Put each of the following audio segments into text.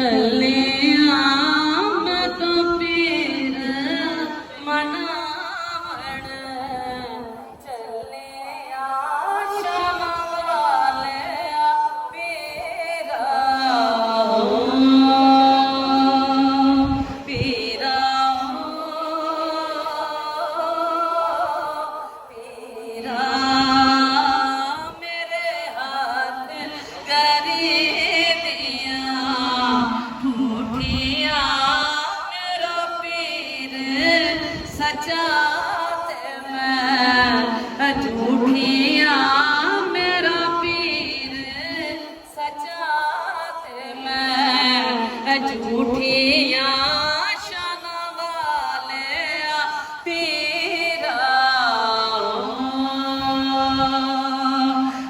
ਚੱਲਿਆ ਮੈਂ ਤਾਂ ਪੀਰ ਮਨਾਵਣ, ਚੱਲਿਆ ਸ਼ਾਮ ਵਾਲਿਆ ਪੀਰਾ, ਪੀਰਾ ਪੀਰਾ ਮੇਰੇ ਹੱਥ ਕਰੀ सचा ते मैं झूठिया मेरा पीर, सचा ते मैं झूठिया शान वाले पीरा,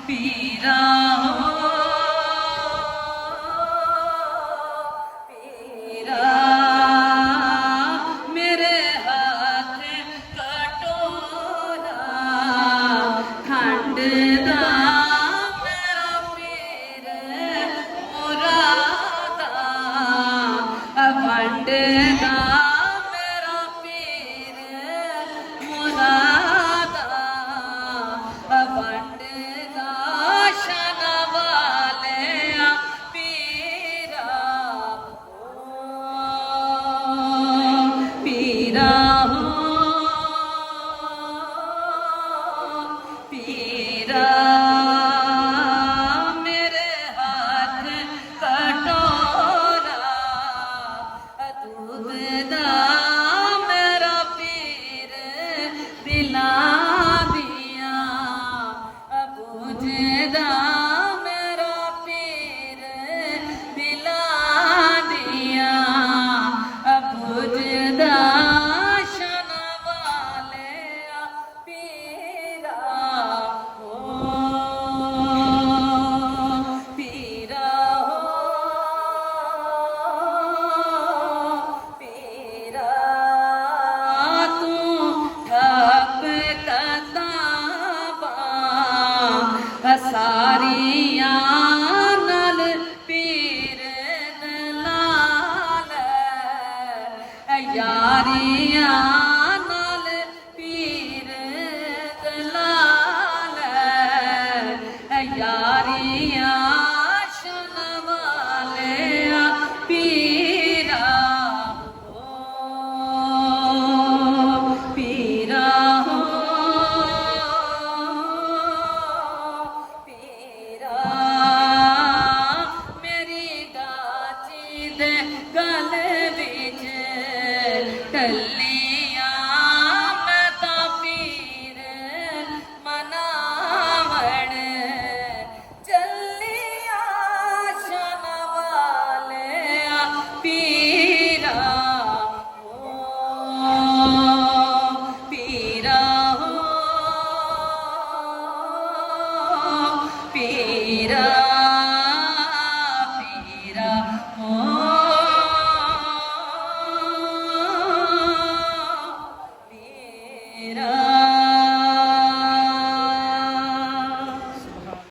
पीरा पीरा वंड दा मेरा पीर मुरादा, वंड दा शान वालिया पीरा, पीरा पीरा मेरे हाथ कटोरा, दूध दा मेरा पीर दिला दिया, बुझ दा मेरा पीर दिला दिया, बुझ दा शान वालिया पीरा, पीरा सारिया नल पीर लाल यारिया